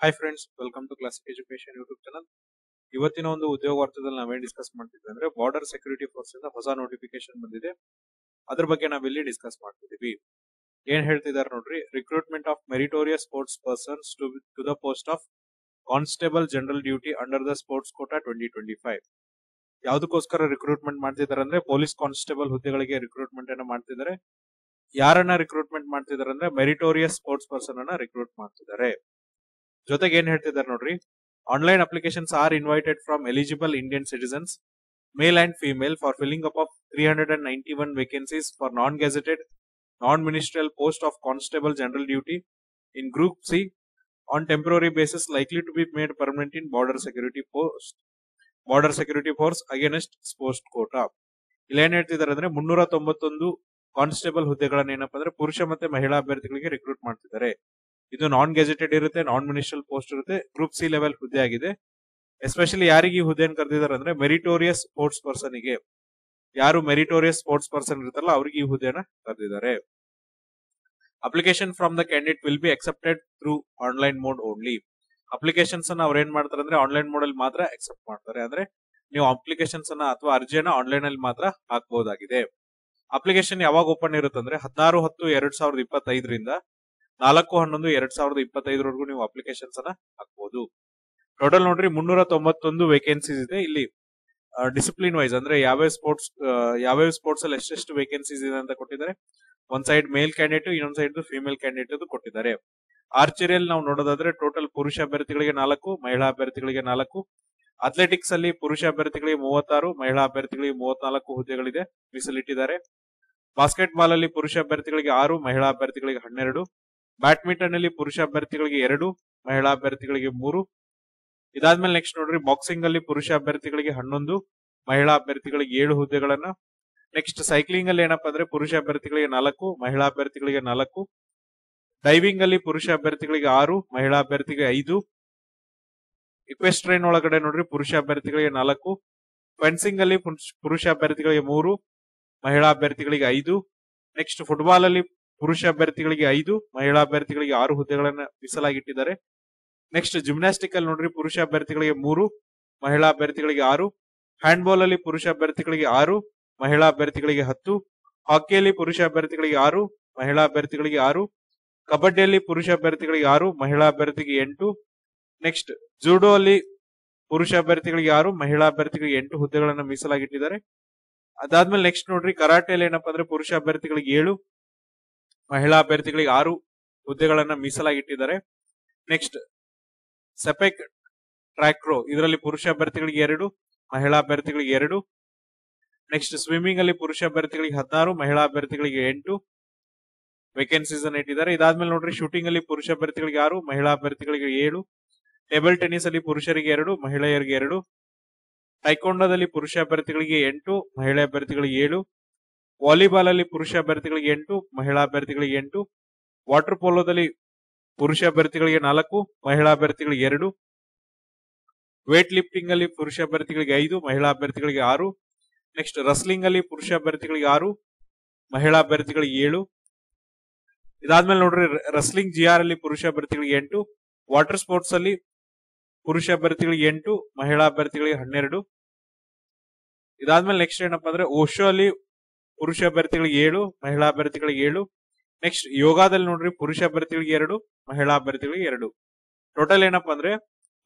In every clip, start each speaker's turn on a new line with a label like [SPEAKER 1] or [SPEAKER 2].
[SPEAKER 1] Hi friends, welcome to classic education YouTube channel. ಇವತ್ತಿನ ಒಂದು ಉದ್ಯೋಗ ವಾರ್ತೆದಲ್ಲಿ ನಾವೇನ್ ಡಿಸ್ಕಸ್ ಮಾಡ್ತಿದ್ವಿ ಅಂದ್ರೆ ಬಾರ್ಡರ್ ಸೆಕ್ಯೂರಿಟಿ ಫೋರ್ಸ್ ಇಂದ ಹೊಸ ನೋಟಿಫಿಕೇಶನ್ ಬಂದಿದೆ. ಅದ್ರ ಬಗ್ಗೆ ನಾವಿಲ್ಲಿ ಡಿಸ್ಕಸ್ ಮಾಡ್ತಿದೀವಿ. ಏನ್ ಹೇಳ್ತಿದಾರೆ ನೋಡ್ರಿ, recruitment of meritorious sports persons to the post of constable general duty under the sports quota 2025. ಯಾವ್ದಕ್ಕೋಸ್ಕರ ರಿಕ್ರೂಟ್ಮೆಂಟ್ ಮಾಡ್ತಿದಾರೆ ಅಂದ್ರೆ ಪೊಲೀಸ್ ಕಾನ್ಸ್ಟೇಬಲ್ ಹುದ್ದೆಗಳಿಗೆ ರಿಕ್ರೂಟ್ಮೆಂಟ್ ಅನ್ನ ಮಾಡ್ತಿದ್ದಾರೆ. ಯಾರನ್ನ ರಿಕ್ರೂಟ್ಮೆಂಟ್ ಮಾಡ್ತಿದಾರೆ ಅಂದ್ರೆ ಮೆರಿಟೋರಿಯಸ್ ಸ್ಪೋರ್ಟ್ಸ್ ಪರ್ಸನ್ ಅನ್ನ ರಿಕ್ರೂಟ್ ಮಾಡ್ತಿದ್ದಾರೆ. ಜೊತೆಗೆ ಏನ್ ಹೇಳ್ತಿದ್ದಾರೆ ನೋಡ್ರಿ, online applications are invited from eligible Indian citizens male and female for filling up of 391 vacancies for non gazetted non ministerial post of constable general duty in group C on temporary basis likely to be made permanent in Border Security Force against sports quota. ಇಲ್ಲಿ ಏನ್ ಹೇಳ್ತಿದ್ದಾರೆ ಅಂದ್ರೆ 391 constable ಹುದ್ದೆಗಳನ್ನ ಏನಪ್ಪಾ ಅಂದ್ರೆ ಪುರುಷ ಮತ್ತೆ ಮಹಿಳಾ ಅಭ್ಯರ್ಥಿಗಳಿಗೆ ರಿಕ್ರೂಟ್ ಮಾಡ್ತಿದ್ದಾರೆ. ಇದು ನಾನ್ ಗೆಜೆಟೆಡ್ ಇರುತ್ತೆ, ನಾನ್ ಮಿನಿಸ್ಟ್ರಿಯಲ್ ಪೋಸ್ಟ್ ಇರುತ್ತೆ, ಗ್ರೂಪ್ ಸಿ ಲೆವೆಲ್ ಹುದ್ದೆ ಆಗಿದೆ. ಎಸ್ಪೆಷಲಿ ಯಾರಿಗೆ ಈ ಹುದ್ದೆಯನ್ನು ಕರೆದಿದ್ದಾರೆ ಅಂದ್ರೆ ಮೆರಿಟೋರಿಯಸ್ ಸ್ಪೋರ್ಟ್ಸ್ ಪರ್ಸನ್ ಗೆ. ಯಾರು ಮೆರಿಟೋರಿಯಸ್ ಸ್ಪೋರ್ಟ್ಸ್ ಪರ್ಸನ್ ಇರುತ್ತಲ್ಲ ಅವ್ರಿಗೆ ಈ ಹುದ್ದೆಯನ್ನ ಕರೆದಿದ್ದಾರೆ. Application from the candidate will be accepted through online mode only. Applications ಅನ್ನ ಅವ್ರು ಏನ್ ಮಾಡ್ತಾರೆ ಅಂದ್ರೆ ಆನ್ಲೈನ್ ಮೋಡ್ ಅಲ್ಲಿ ಮಾತ್ರ ಅಕ್ಸೆಪ್ಟ್ ಮಾಡ್ತಾರೆ. ಅಂದ್ರೆ ನೀವು ಅಪ್ಲಿಕೇಶನ್ಸ್ ಅನ್ನ ಅಥವಾ ಅರ್ಜಿಯನ್ನ ಆನ್ಲೈನ್ ಅಲ್ಲಿ ಮಾತ್ರ ಹಾಕಬಹುದಾಗಿದೆ. ಅಪ್ಲಿಕೇಶನ್ ಯಾವಾಗ ಓಪನ್ ಇರುತ್ತೆ ಅಂದ್ರೆ 16/10/2025 4/11/2025 ನೀವು ಅಪ್ಲಿಕೇಶನ್ಸ್ ಅನ್ನ ಹಾಕಬಹುದು. ಟೋಟಲ್ ನೋಡ್ರಿ 391 ವೇಕೆನ್ಸೀಸ್ ಇದೆ. ಇಲ್ಲಿ ಡಿಸಿಪ್ಲಿನ್ ವೈಸ್ ಅಂದ್ರೆ ಯಾವ್ಯಾವ ಸ್ಪೋರ್ಟ್ಸ್ ಅಲ್ಲಿ ಎಷ್ಟೆಷ್ಟು ವೇಕೆನ್ಸೀಸ್ ಇದೆ ಅಂತ ಕೊಟ್ಟಿದ್ದಾರೆ. ಒಂದ್ ಸೈಡ್ ಮೇಲ್ ಕ್ಯಾಂಡಿಡೇಟ್, ಇನ್ನೊಂದ್ ಸೈಡ್ ಫಿಮೇಲ್ ಕ್ಯಾಂಡಿಡೇಟ್ ಕೊಟ್ಟಿದ್ದಾರೆ. ಆರ್ಚರಿಯಲ್ಲಿ ನಾವು ನೋಡೋದಾದ್ರೆ ಟೋಟಲ್ ಪುರುಷ ಅಭ್ಯರ್ಥಿಗಳಿಗೆ 4, ಮಹಿಳಾ ಅಭ್ಯರ್ಥಿಗಳಿಗೆ 4. ಅಥ್ಲೆಟಿಕ್ಸ್ ಅಲ್ಲಿ ಪುರುಷ ಅಭ್ಯರ್ಥಿಗಳಿಗೆ 36, ಮಹಿಳಾ ಅಭ್ಯರ್ಥಿಗಳಿಗೆ 34 ಹುದ್ದೆಗಳಿದೆ, ಮೀಸಲಿಟ್ಟಿದ್ದಾರೆ. ಬಾಸ್ಕೆಟ್ ಬಾಲ್ ಅಲ್ಲಿ ಪುರುಷ ಅಭ್ಯರ್ಥಿಗಳಿಗೆ 6, ಮಹಿಳಾ ಅಭ್ಯರ್ಥಿಗಳಿಗೆ 12. ಬ್ಯಾಡ್ಮಿಂಟನ್ ಅಲ್ಲಿ ಪುರುಷ ಅಭ್ಯರ್ಥಿಗಳಿಗೆ 2, ಮಹಿಳಾ ಅಭ್ಯರ್ಥಿಗಳಿಗೆ 3. ಇದಾದ್ಮೇಲೆ ನೆಕ್ಸ್ಟ್ ನೋಡ್ರಿ, ಬಾಕ್ಸಿಂಗ್ ಅಲ್ಲಿ ಪುರುಷ ಅಭ್ಯರ್ಥಿಗಳಿಗೆ 11, ಮಹಿಳಾ ಅಭ್ಯರ್ಥಿಗಳಿಗೆ 7 ಹುದ್ದೆಗಳನ್ನ. ನೆಕ್ಸ್ಟ್ ಸೈಕ್ಲಿಂಗ್ ಅಲ್ಲಿ ಏನಪ್ಪಾ ಅಂದ್ರೆ ಪುರುಷ ಅಭ್ಯರ್ಥಿಗಳಿಗೆ 4, ಮಹಿಳಾ ಅಭ್ಯರ್ಥಿಗಳಿಗೆ 4. ಡೈವಿಂಗ್ ಅಲ್ಲಿ ಪುರುಷ ಅಭ್ಯರ್ಥಿಗಳಿಗೆ 6, ಮಹಿಳಾ ಅಭ್ಯರ್ಥಿಗೆ 5. ಇಕ್ವೆಸ್ಟ್ರೇನ್ ಒಳಗಡೆ ನೋಡ್ರಿ ಪುರುಷ ಅಭ್ಯರ್ಥಿಗಳಿಗೆ 4. ಫೆನ್ಸಿಂಗ್ ಅಲ್ಲಿ ಪುರುಷ ಅಭ್ಯರ್ಥಿಗಳಿಗೆ 3, ಮಹಿಳಾ ಅಭ್ಯರ್ಥಿಗಳಿಗೆ 5. ನೆಕ್ಸ್ಟ್ ಫುಟ್ಬಾಲ್ ಅಲ್ಲಿ ಪುರುಷ ಅಭ್ಯರ್ಥಿಗಳಿಗೆ 5, ಮಹಿಳಾ ಅಭ್ಯರ್ಥಿಗಳಿಗೆ 6 ಹುದ್ದೆಗಳನ್ನ ಮೀಸಲಾಗಿಟ್ಟಿದ್ದಾರೆ. ನೆಕ್ಸ್ಟ್ ಜಿಮ್ನಾಸ್ಟಿಕ್ ಅಲ್ಲಿ ನೋಡ್ರಿ ಪುರುಷ ಅಭ್ಯರ್ಥಿಗಳಿಗೆ 3, ಮಹಿಳಾ ಅಭ್ಯರ್ಥಿಗಳಿಗೆ 6. ಹ್ಯಾಂಡ್ಬಾಲ್ ಅಲ್ಲಿ ಪುರುಷ ಅಭ್ಯರ್ಥಿಗಳಿಗೆ 6, ಮಹಿಳಾ ಅಭ್ಯರ್ಥಿಗಳಿಗೆ 10. ಹಾಕಿಯಲ್ಲಿ ಪುರುಷ ಅಭ್ಯರ್ಥಿಗಳಿಗೆ 6, ಮಹಿಳಾ ಅಭ್ಯರ್ಥಿಗಳಿಗೆ 6. ಕಬಡ್ಡಿಯಲ್ಲಿ ಪುರುಷ ಅಭ್ಯರ್ಥಿಗಳಿಗೆ 6, ಮಹಿಳಾ ಅಭ್ಯರ್ಥಿಗೆ 8. ನೆಕ್ಸ್ಟ್ ಜೂಡೋ ಅಲ್ಲಿ ಪುರುಷ ಅಭ್ಯರ್ಥಿಗಳಿಗೆ 6, ಮಹಿಳಾ ಅಭ್ಯರ್ಥಿಗಳಿಗೆ 8 ಹುದ್ದೆಗಳನ್ನ ಮೀಸಲಾಗಿಟ್ಟಿದ್ದಾರೆ. ಅದಾದ್ಮೇಲೆ ನೆಕ್ಸ್ಟ್ ನೋಡ್ರಿ ಕರಾಟೆಯಲ್ಲಿ ಏನಪ್ಪಾ ಅಂದ್ರೆ ಪುರುಷ ಅಭ್ಯರ್ಥಿಗಳಿಗೆ 7, ಮಹಿಳಾ ಅಭ್ಯರ್ಥಿಗಳಿಗೆ 6 ಹುದ್ದೆಗಳನ್ನ ಮೀಸಲಾಗಿಟ್ಟಿದ್ದಾರೆ. ನೆಕ್ಸ್ಟ್ ಸೆಪೆಕ್ ಟ್ರ್ಯಾಕ್ರೋ ಇದರಲ್ಲಿ ಪುರುಷ ಅಭ್ಯರ್ಥಿಗಳಿಗೆ 2, ಮಹಿಳಾ ಅಭ್ಯರ್ಥಿಗಳಿಗೆ 2. ನೆಕ್ಸ್ಟ್ ಸ್ವಿಮ್ಮಿಂಗ್ ಅಲ್ಲಿ ಪುರುಷ ಅಭ್ಯರ್ಥಿಗಳಿಗೆ 16, ಮಹಿಳಾ ಅಭ್ಯರ್ಥಿಗಳಿಗೆ 8 ವೇಕೆನ್ಸೀಸ್ ಅನ್ನ ಇಟ್ಟಿದ್ದಾರೆ. ಇದಾದ್ಮೇಲೆ ನೋಡ್ರಿ ಶೂಟಿಂಗ್ ಅಲ್ಲಿ ಪುರುಷ ಅಭ್ಯರ್ಥಿಗಳಿಗೆ 6, ಮಹಿಳಾ ಅಭ್ಯರ್ಥಿಗಳಿಗೆ 7. ಟೇಬಲ್ ಟೆನ್ನಿಸ್ ಅಲ್ಲಿ ಪುರುಷರಿಗೆ 2, ಮಹಿಳೆಯರಿಗೆ 2. ಟೈಕೊಂಡೋದಲ್ಲಿ ಪುರುಷ ಅಭ್ಯರ್ಥಿಗಳಿಗೆ 8, ಮಹಿಳಾ ಅಭ್ಯರ್ಥಿಗಳಿಗೆ 7. ವಾಲಿಬಾಲ್ ಅಲ್ಲಿ ಪುರುಷ ಅಭ್ಯರ್ಥಿಗಳಿಗೆ 8, ಮಹಿಳಾ ಅಭ್ಯರ್ಥಿಗಳಿಗೆ 8. ವಾಟರ್ ಪೋಲೋದಲ್ಲಿ ಪುರುಷ ಅಭ್ಯರ್ಥಿಗಳಿಗೆ 4, ಮಹಿಳಾ ಅಭ್ಯರ್ಥಿಗಳಿಗೆ 2. ವೇಟ್ ಲಿಫ್ಟಿಂಗ್ ಅಲ್ಲಿ ಪುರುಷ ಅಭ್ಯರ್ಥಿಗಳಿಗೆ 5, ಮಹಿಳಾ ಅಭ್ಯರ್ಥಿಗಳಿಗೆ 6. ನೆಕ್ಸ್ಟ್ ರಸ್ಲಿಂಗ್ ಅಲ್ಲಿ ಪುರುಷ ಅಭ್ಯರ್ಥಿಗಳಿಗೆ 6, ಮಹಿಳಾ ಅಭ್ಯರ್ಥಿಗಳಿಗೆ 7. ಇದಾದ್ಮೇಲೆ ನೋಡ್ರಿ ರಸ್ಲಿಂಗ್ ಜಿಆರ್ ಅಲ್ಲಿ ಪುರುಷ ಅಭ್ಯರ್ಥಿಗಳಿಗೆ 8. ವಾಟರ್ ಸ್ಪೋರ್ಟ್ಸ್ ಅಲ್ಲಿ ಪುರುಷ ಅಭ್ಯರ್ಥಿಗಳಿಗೆ 8, ಮಹಿಳಾ ಅಭ್ಯರ್ಥಿಗಳಿಗೆ 12. ಇದಾದ್ಮೇಲೆ ನೆಕ್ಸ್ಟ್ ಏನಪ್ಪಾ ಅಂದ್ರೆ ಓಶೋ ಅಲ್ಲಿ ಪುರುಷ ಅಭ್ಯರ್ಥಿಗಳಿಗೆ 7, ಮಹಿಳಾ ಅಭ್ಯರ್ಥಿಗಳಿಗೆ 7. ನೆಕ್ಸ್ಟ್ ಯೋಗಾದಲ್ಲಿ ನೋಡ್ರಿ ಪುರುಷ ಅಭ್ಯರ್ಥಿಗಳಿಗೆ 2, ಮಹಿಳಾ ಅಭ್ಯರ್ಥಿಗಳಿಗೆ 2. ಟೋಟಲ್ ಏನಪ್ಪಾ ಅಂದ್ರೆ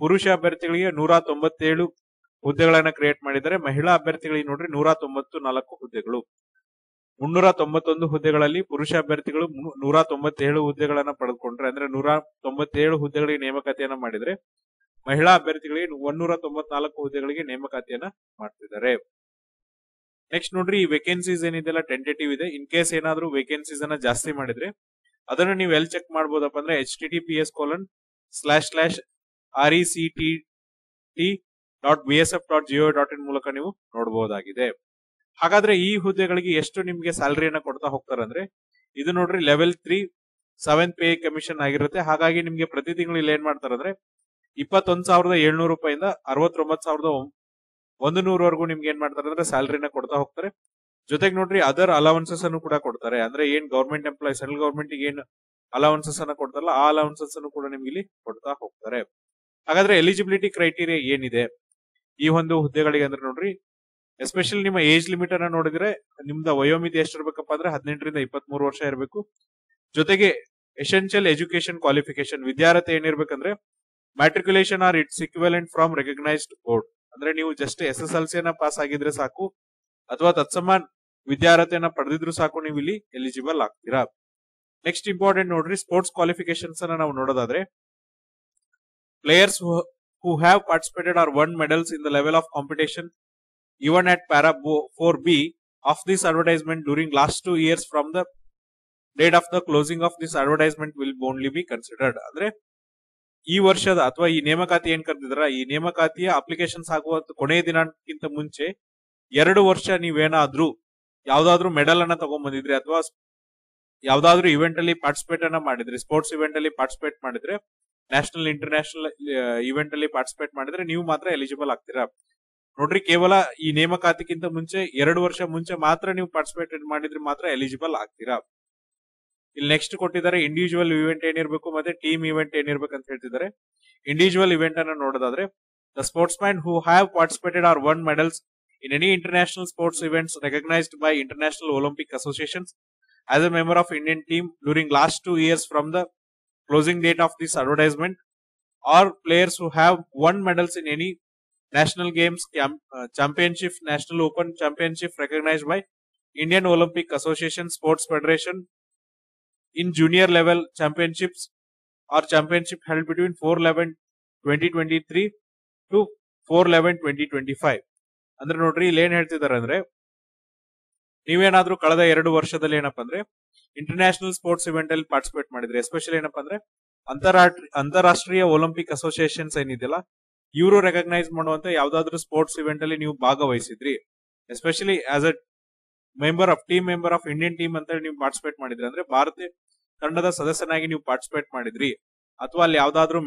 [SPEAKER 1] ಪುರುಷ ಅಭ್ಯರ್ಥಿಗಳಿಗೆ 197 ಹುದ್ದೆಗಳನ್ನ ಕ್ರಿಯೇಟ್ ಮಾಡಿದ್ದಾರೆ. ಮಹಿಳಾ ಅಭ್ಯರ್ಥಿಗಳಿಗೆ ನೋಡ್ರಿ 194 ಹುದ್ದೆಗಳು. 391 ಹುದ್ದೆಗಳಲ್ಲಿ ಪುರುಷ ಅಭ್ಯರ್ಥಿಗಳು 197 ಹುದ್ದೆಗಳನ್ನ ಪಡೆದುಕೊಂಡ್ರೆ ಅಂದ್ರೆ 197 ಹುದ್ದೆಗಳಿಗೆ ನೇಮಕಾತಿಯನ್ನ ಮಾಡಿದ್ರೆ, ಮಹಿಳಾ ಅಭ್ಯರ್ಥಿಗಳಿಗೆ 194 ಹುದ್ದೆಗಳಿಗೆ ನೇಮಕಾತಿಯನ್ನ ಮಾಡ್ತಿದ್ದಾರೆ. ನೆಕ್ಸ್ಟ್ ನೋಡ್ರಿ ಈ ವೇಕೆನ್ಸೀಸ್ ಏನಿದೆಲ್ಲ ಟೆಂಟೇಟಿವ್ ಇದೆ. ಇನ್ ಕೇಸ್ ಏನಾದ್ರೂ ವೇಕೆನ್ಸೀಸ್ ಅನ್ನ ಜಾಸ್ತಿ ಮಾಡಿದ್ರೆ ಅದನ್ನ ನೀವು ಎಲ್ಲಿ ಚೆಕ್ ಮಾಡಬಹುದಪ್ಪ ಅಂದ್ರೆ https://rectt.bsf.go.in ಮೂಲಕ ನೀವು ನೋಡಬಹುದಾಗಿದೆ. ಹಾಗಾದ್ರೆ ಈ ಹುದ್ದೆಗಳಿಗೆ ಎಷ್ಟು ನಿಮ್ಗೆ ಸ್ಯಾಲರಿಯನ್ನ ಕೊಡ್ತಾ ಹೋಗ್ತಾರೆ ಅಂದ್ರೆ, ಇದು ನೋಡ್ರಿ ಲೆವೆಲ್ 3 7th ಪೇ ಕಮಿಷನ್ ಆಗಿರುತ್ತೆ. ಹಾಗಾಗಿ ನಿಮ್ಗೆ ಪ್ರತಿ ತಿಂಗಳು ಇಲ್ಲಿ ಏನ್ ಮಾಡ್ತಾರೆ ಅಂದ್ರೆ 21,700 ರೂಪಾಯಿಂದ 69,100 ವರೆಗೂ ನಿಮ್ಗೆ ಏನ್ ಮಾಡ್ತಾರೆ ಅಂದ್ರೆ ಸ್ಯಾಲರಿನ ಕೊಡ್ತಾ ಹೋಗ್ತಾರೆ. ಜೊತೆಗೆ ನೋಡ್ರಿ ಅದರ್ ಅಲವೆನ್ಸಸ್ ಅನ್ನು ಕೂಡ ಕೊಡ್ತಾರೆ. ಅಂದ್ರೆ ಏನ್ ಗವರ್ಮೆಂಟ್ ಎಂಪ್ಲಾಯ್ ಸೆಂಟ್ರಲ್ ಗವರ್ಮೆಂಟ್ ಏನ್ ಅಲೌನ್ಸಸ್ ಅನ್ನ ಕೊಡ್ತಾರಲ್ಲ, ಆ ಅಲೌನ್ಸಸ್ ಅನ್ನು ಕೂಡ ನಿಮ್ಗೆ ಇಲ್ಲಿ ಕೊಡ್ತಾ ಹೋಗ್ತಾರೆ. ಹಾಗಾದ್ರೆ ಎಲಿಜಿಬಿಲಿಟಿ ಕ್ರೈಟೀರಿಯಾ ಏನಿದೆ ಈ ಒಂದು ಹುದ್ದೆಗಳಿಗೆ ಅಂದ್ರೆ ನೋಡ್ರಿ, ಎಸ್ಪೆಷಲಿ ನಿಮ್ಮ ಏಜ್ ಲಿಮಿಟ್ ಅನ್ನ ನೋಡಿದ್ರೆ ನಿಮ್ದ ವಯೋಮಿತಿ ಎಷ್ಟಿರ್ಬೇಕಪ್ಪ ಅಂದ್ರೆ 18ರಿಂದ 23 ವರ್ಷ ಇರಬೇಕು. ಜೊತೆಗೆ ಎಸೆನ್ಷಿಯಲ್ ಎಜುಕೇಶನ್ ಕ್ವಾಲಿಫಿಕೇಶನ್, ವಿದ್ಯಾರ್ಥಿ ಏನಿರ್ಬೇಕಂದ್ರೆ matriculation or its equivalent from recognised board, ಅಂದ್ರೆ ನೀವು ಜಸ್ಟ್ SSLC ನ ಪಾಸ್ ಆಗಿದ್ರೆ ಸಾಕು ಅಥವಾ ತತ್ಸಮಾನ್ ವಿದ್ಯಾರ್ಥಿಯನ್ನ ಪಡೆದಿದ್ರು ಸಾಕು, ನೀವು ಇಲ್ಲಿ ಎಲಿಜಿಬಲ್ ಆಗ್ತೀರಾ. ನೆಕ್ಸ್ಟ್ ಇಂಪಾರ್ಟೆಂಟ್ ನೋಡ್ರಿ, ಸ್ಪೋರ್ಟ್ಸ್ ಕ್ವಾಲಿಫಿಕೇಶನ್ಸ್ ಅನ್ನ ನಾವು ನೋಡೋದಾದ್ರೆ players who have participated or won medals in the level of competition even at para 4B of this advertisement during last 2 years from the date of the closing of this advertisement will only be considered. ಅಂದ್ರೆ ಈ ವರ್ಷದ ಅಥವಾ ಈ ನೇಮಕಾತಿ ಏನ್ ಕರೆದಿದ್ರ, ಈ ನೇಮಕಾತಿಯ applications ಆಗುವ ಕೊನೆಯ ದಿನಾಂಕಕ್ಕಿಂತ ಮುಂಚೆ 2 ವರ್ಷ ನೀವೇನಾದ್ರೂ ಯಾವ್ದಾದ್ರು ಮೆಡಲ್ ಅನ್ನ ತಗೊಂಡ್ಬಂದಿದ್ರಿ ಅಥವಾ ಯಾವ್ದಾದ್ರು ಇವೆಂಟ್ ಅಲ್ಲಿ ಪಾರ್ಟಿಸಿಪೇಟ್ ಅನ್ನ ಮಾಡಿದ್ರಿ, ಸ್ಪೋರ್ಟ್ಸ್ ಇವೆಂಟ್ ಅಲ್ಲಿ ಪಾರ್ಟಿಸಿಪೇಟ್ ಮಾಡಿದ್ರೆ, ನ್ಯಾಷನಲ್ ಇಂಟರ್ನ್ಯಾಷನಲ್ ಇವೆಂಟ್ ಅಲ್ಲಿ ಪಾರ್ಟಿಸಿಪೇಟ್ ಮಾಡಿದ್ರೆ ನೀವು ಮಾತ್ರ ಎಲಿಜಿಬಲ್ ಆಗ್ತೀರಾ. ನೋಡ್ರಿ, ಕೇವಲ ಈ ನೇಮಕಾತಿಗಿಂತ ಮುಂಚೆ 2 ವರ್ಷ ಮುಂಚೆ ಮಾತ್ರ ನೀವು ಪಾರ್ಟಿಸಿಪೇಟ್ ಮಾಡಿದ್ರೆ ಮಾತ್ರ ಎಲಿಜಿಬಲ್ ಆಗ್ತೀರಾ. ಇಲ್ಲಿ ನೆಕ್ಸ್ಟ್ ಕೊಟ್ಟಿದ್ದಾರೆ ಇಂಡಿವಿಜುವಲ್ ಇವೆಂಟ್ ಏನಿರ್ಬೇಕು ಮತ್ತೆ ಟೀಮ್ ಇವೆಂಟ್ ಏನಿರ್ಬೇಕು ಅಂತ ಹೇಳ್ತಿದ್ದಾರೆ. ಇಂಡಿವಿಜುವಲ್ ಇವೆಂಟ್ ಅನ್ನ ನೋಡೋದಾದ್ರೆ the sportsman who have participated or won medals in any international sports events recognized by International Olympic Associations as a member of Indian team during last 2 years from the closing date of this advertisement, or players who have won medals in any national games, championship, national open championship recognized by Indian Olympic Association, Sports Federation in junior level championships or championship held between 4/11/2023 to 4/11/2025. ಅಂದ್ರೆ ನೋಡ್ರಿ, ಇಲ್ಲಿ ಏನ್ ಹೇಳ್ತಿದ್ದಾರೆ ಅಂದ್ರೆ ನೀವೇನಾದ್ರೂ ಕಳೆದ 2 ವರ್ಷದಲ್ಲಿ ಏನಪ್ಪಾ ಅಂದ್ರೆ ಇಂಟರ್ನ್ಯಾಷನಲ್ ಸ್ಪೋರ್ಟ್ಸ್ ಇವೆಂಟ್ ಅಲ್ಲಿ ಪಾರ್ಟಿಸಿಪೇಟ್ ಮಾಡಿದ್ರೆ, ಎಸ್ಪೆಷಲಿ ಏನಪ್ಪಾ ಅಂದ್ರೆ ಅಂತಾರಾಷ್ಟ್ರೀಯ ಒಲಿಂಪಿಕ್ ಅಸೋಸಿಯೇಷನ್ಸ್ ಏನಿದೆಯಲ್ಲ ಇವರು ರೆಕಗ್ನೈಸ್ ಮಾಡುವಂತ ಯಾವ್ದಾದ್ರು ಸ್ಪೋರ್ಟ್ಸ್ ಇವೆಂಟ್ ಅಲ್ಲಿ ನೀವು ಭಾಗವಹಿಸಿದ್ರಿ, especially as a team member of Indian team ಅಂತ ನೀವು ಪಾರ್ಟಿಸಿಪೇಟ್ ಮಾಡಿದ್ರಿ, ಅಂದ್ರೆ ಭಾರತೀಯ ತಂಡದ ಸದಸ್ಯನಾಗಿ ನೀವು ಪಾರ್ಟಿಸಿಪೇಟ್ ಮಾಡಿದ್ರಿ, ಅಥವಾ ಅಲ್ಲಿ ಯಾವ್ದಾದ್ರು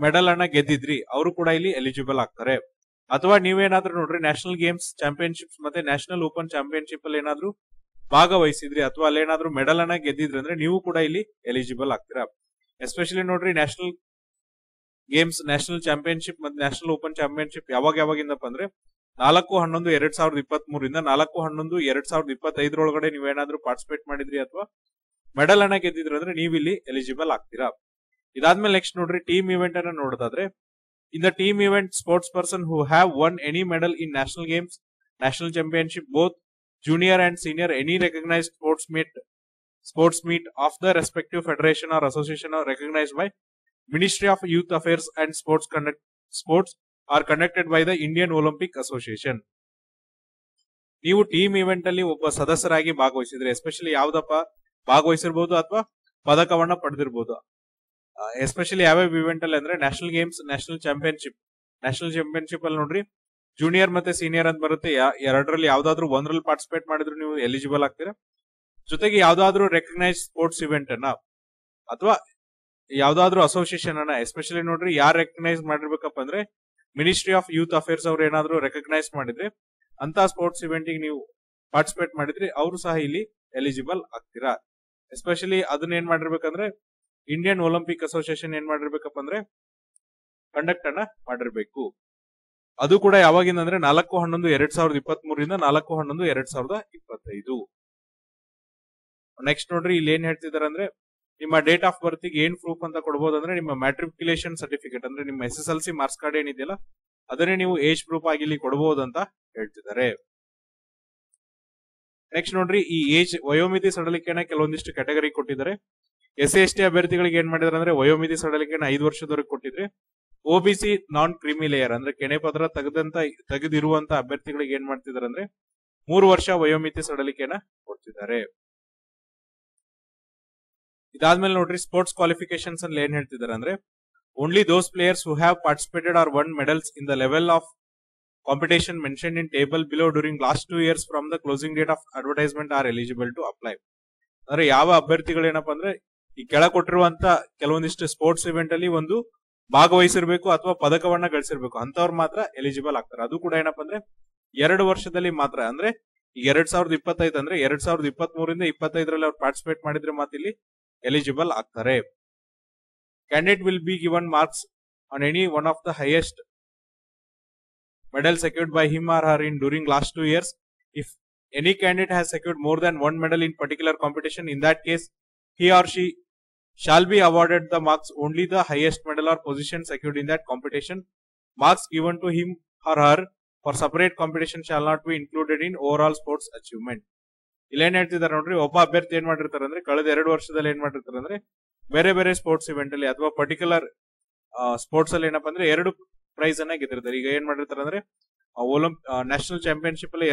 [SPEAKER 1] ಮೆಡಲ್ ಅನ್ನ ಗೆದ್ದಿದ್ರಿ, ಅವರು ಕೂಡ ಇಲ್ಲಿ ಎಲಿಜಿಬಲ್ ಆಗ್ತಾರೆ. ಅಥವಾ ನೀವೇನಾದ್ರೂ ನೋಡ್ರಿ ನ್ಯಾಷನಲ್ ಗೇಮ್ಸ್ ಚಾಂಪಿಯನ್ಶಿಪ್ಸ್ ಮತ್ತೆ ನ್ಯಾಷನಲ್ ಓಪನ್ ಚಾಂಪಿಯನ್ಶಿಪ್ ಅಲ್ಲಿ ಏನಾದ್ರೂ ಭಾಗವಹಿಸಿದ್ರಿ ಅಥವಾ ಅಲ್ಲಿ ಏನಾದ್ರೂ ಮೆಡಲ್ ಅನ್ನ ಗೆದ್ದಿದ್ರಿ ಅಂದ್ರೆ ನೀವು ಕೂಡ ಇಲ್ಲಿ ಎಲಿಜಿಬಲ್ ಆಗ್ತೀರಾ. ಎಸ್ಪೆಷಲಿ ನೋಡ್ರಿ, ನ್ಯಾಷನಲ್ ಗೇಮ್ಸ್, ನ್ಯಾಷನಲ್ ಚಾಂಪಿಯನ್ಶಿಪ್ ಮತ್ತೆ ನ್ಯಾಷನಲ್ ಓಪನ್ ಚಾಂಪಿಯನ್ಶಿಪ್ ಯಾವಾಗಿಂದಪ್ಪ ಅಂದ್ರೆ 4/11/2023 ಇಂದ 4/11/2025 ಒಳಗಡೆ ನೀವೇನಾದ್ರೂ ಪಾರ್ಟಿಸಿಪೇಟ್ ಮಾಡಿದ್ರಿ ಅಥವಾ ಮೆಡಲ್ ಅನ್ನ ಗೆದ್ದಿದ್ರಿ ಅಂದ್ರೆ ನೀವು ಇಲ್ಲಿ ಎಲಿಜಿಬಲ್ ಆಗ್ತೀರಾ. ಇದಾದ್ಮೇಲೆ ನೆಕ್ಸ್ಟ್ ನೋಡ್ರಿ, ಟೀಮ್ ಇವೆಂಟ್ ಅನ್ನ ನೋಡೋದಾದ್ರೆ in the team event, sports person who have won any medal in national games, national championship, both junior and senior, any recognized sports meet of the respective federation or association or recognized by Ministry of Youth Affairs and sports are conducted by the Indian Olympic Association. ನೀವು team event ಅಲ್ಲಿ ಒಬ್ಬ ಸದಸ್ಯರಾಗಿ ಭಾಗವಹಿಸಿದ್ರೆ, especially ಯಾವ್ದಪ್ಪ ಭಾಗವಹಿಸಿರ್ಬೋದು ಅಥವಾ ಪದಕವನ್ನ ಪಡೆದಿರ್ಬೋದು. Especially ಯಾವ್ಯಾವ event ಅಲ್ಲಿ ಅಂದ್ರೆ national games, national championship ಅಲ್ಲಿ ನೋಡ್ರಿ ಜೂನಿಯರ್ ಮತ್ತೆ ಸೀನಿಯರ್ ಅಂತ ಬರುತ್ತೆ. ಎರಡರಲ್ಲಿ ಯಾವ್ದಾದ್ರು ಒಂದ್ರಲ್ಲಿ ಪಾರ್ಟಿಸಿಪೇಟ್ ಮಾಡಿದ್ರು ನೀವು ಎಲಿಜಿಬಲ್ ಆಗ್ತೀರಾ. ಜೊತೆಗೆ ಯಾವ್ದಾದ್ರು ರೆಕಗ್ನೈಸ್ ಸ್ಪೋರ್ಟ್ಸ್ ಇವೆಂಟ್ ಅನ್ನ ಅಥವಾ ಯಾವ್ದಾದ್ರು ಅಸೋಸಿಯೇಷನ್ ಅನ್ನ, ಎಸ್ಪೆಷಲಿ ನೋಡ್ರಿ ಯಾರು ರೆಕಗ್ನೈಸ್ ಮಾಡಿರ್ಬೇಕಪ್ಪ ಅಂದ್ರೆ ಮಿನಿಸ್ಟ್ರಿ ಆಫ್ ಯೂತ್ ಅಫೇರ್ಸ್ ಅವ್ರು ಏನಾದ್ರು ರೆಕಗ್ನೈಸ್ ಮಾಡಿದ್ರೆ ಅಂತ ಸ್ಪೋರ್ಟ್ಸ್ ಇವೆಂಟ್ ನೀವು ಪಾರ್ಟಿಸಿಪೇಟ್ ಮಾಡಿದ್ರೆ ಅವರು ಸಹ ಇಲ್ಲಿ ಎಲಿಜಿಬಲ್ ಆಗ್ತೀರಾ. ಎಸ್ಪೆಷಲಿ ಅದನ್ನ ಏನ್ ಮಾಡಿರ್ಬೇಕಂದ್ರೆ ಇಂಡಿಯನ್ ಒಲಿಂಪಿಕ್ ಅಸೋಸಿಯೇಷನ್ ಏನ್ ಮಾಡಿರ್ಬೇಕಪ್ಪ ಅಂದ್ರೆ ಕಂಡಕ್ಟ್ ಅನ್ನ ಮಾಡಿರ್ಬೇಕು. ಅದು ಕೂಡ ಯಾವಾಗಿಂದ ಅಂದ್ರೆ 4/11/2023 ಇಂದ 4/11/2025. ನೆಕ್ಸ್ಟ್ ನೋಡ್ರಿ, ಇಲ್ಲಿ ಏನ್ ಹೇಳ್ತಿದಾರೆ ಅಂದ್ರೆ ನಿಮ್ಮ ಡೇಟ್ ಆಫ್ ಬರ್ತ್ ಗೆ ಏನ್ ಪ್ರೂಫ್ ಅಂತ ಕೊಡಬಹುದು ಅಂದ್ರೆ ನಿಮ್ಮ ಮ್ಯಾಟ್ರಿಕ್ಯುಲೇಷನ್ ಸರ್ಟಿಫಿಕೇಟ್, ಅಂದ್ರೆ ನಿಮ್ಮ SSLC ಮಾರ್ಕ್ಸ್ ಕಾರ್ಡ್ ಏನಿದೆಯಲ್ಲ ಅದನ್ನೇ ನೀವು ಏಜ್ ಪ್ರೂಫ್ ಆಗಿ ಇಲ್ಲಿ ಕೊಡಬಹುದು ಅಂತ ಹೇಳ್ತಿದ್ದಾರೆ. ನೆಕ್ಸ್ಟ್ ನೋಡ್ರಿ, ಈ ಏಜ್ ವಯೋಮಿತಿ ಸಡಲಿಕೆನ ಕೆಲವೊಂದಿಷ್ಟು ಕ್ಯಾಟಗರಿ ಕೊಟ್ಟಿದ್ದಾರೆ. SC/ST ಅಭ್ಯರ್ಥಿಗಳಿಗೆ ಏನ್ ಮಾಡಿದಾರೆ ಅಂದ್ರೆ ವಯೋಮಿತಿ ಸಡಲಿಕೆನ 5 ವರ್ಷದವರೆಗೆ ಕೊಟ್ಟಿದ್ರೆ, OBC ನಾನ್ ಕ್ರಿಮಿ ಲೇಯರ್ ಅಂದ್ರೆ ಕೆನೆ ಪದರ ತೆಗೆದಿರುವಂತ ಅಭ್ಯರ್ಥಿಗಳಿಗೆ ಏನ್ ಮಾಡ್ತಿದಾರೆ ಅಂದ್ರೆ 3 ವರ್ಷ ವಯೋಮಿತಿ ಸಡಲಿಕೆನ ಕೊಡ್ತಿದ್ದಾರೆ. ಇದಾದ್ಮೇಲೆ ನೋಡ್ರಿ, ಸ್ಪೋರ್ಟ್ಸ್ ಕ್ವಾಲಿಫಿಕೇಶನ್ಸ್ ಅಲ್ಲಿ ಏನ್ ಹೇಳ್ತಿದ್ದಾರೆ ಅಂದ್ರೆ only those players who have participated or won medals in the level of competition mentioned in table below during last 2 years from the closing date of advertisement are eligible to apply. ಅಂದ್ರೆ ಯಾವ ಅಭ್ಯರ್ಥಿಗಳು ಏನಪ್ಪಾ ಅಂದ್ರೆ ಈ ಕೆಳ ಕೊಟ್ಟಿರುವಂತ ಕೆಲವೊಂದಿಷ್ಟು sports event ಅಲ್ಲಿ ಒಂದು ಭಾಗವಹಿಸಿರ್ಬೇಕು ಅಥವಾ ಪದಕವನ್ನ ಗಳಿಸಿರ್ಬೇಕು, ಅಂತವ್ರು ಮಾತ್ರ ಎಲಿಜಿಬಲ್ ಆಗ್ತಾರೆ. ಅದು ಕೂಡ ಏನಪ್ಪಾ ಅಂದ್ರೆ 2 ವರ್ಷದಲ್ಲಿ ಮಾತ್ರ, ಅಂದ್ರೆ ಈಗ 2025 ಅಂದ್ರೆ 2023 ಇಂದ 25ರಲ್ಲಿ ಅವ್ರು ಪಾರ್ಟಿಸಿಪೇಟ್ ಮಾಡಿದ್ರೆ ಮಾತ್ರ ಇಲ್ಲಿ ಎಲಿಜಿಬಲ್ ಆಗ್ತಾರೆ. Candidate will be given marks on any one of the highest medal secured by him or her in during last 2 years. If any candidate has secured more than one medal in particular competition, in that case, he or she shall be awarded the marks only the highest medal or position secured in that competition. Marks given to him or her for separate competition shall not be included in overall sports achievement. ಇಲ್ಲೇನ್ ಹೇಳ್ತಿದ್ದಾರೆ ನೋಡ್ರಿ, ಒಬ್ಬ ಅಭ್ಯರ್ಥಿ ಏನ್ ಮಾಡಿರ್ತಾರೆ ಅಂದ್ರೆ ಕಳೆದ 2 ವರ್ಷದಲ್ಲಿ ಏನ್ ಮಾಡಿರ್ತಾರೆ ಅಂದ್ರೆ ಬೇರೆ ಬೇರೆ ಸ್ಪೋರ್ಟ್ಸ್ ಇವೆಂಟ್ ಅಲ್ಲಿ ಅಥವಾ ಪರ್ಟಿಕ್ಯುಲರ್ ಸ್ಪೋರ್ಟ್ಸ್ ಅಲ್ಲಿ ಏನಪ್ಪಾ ಅಂದ್ರೆ 2 ಪ್ರೈಸ್ ಅನ್ನ ಗೆದ್ದಿರ್ತಾರೆ. ಈಗ ಏನ್ ಮಾಡಿರ್ತಾರೆ ಅಂದ್ರೆ ನ್ಯಾಷನಲ್ ಚಾಂಪಿಯನ್ಶಿಪ್ ಅಲ್ಲಿ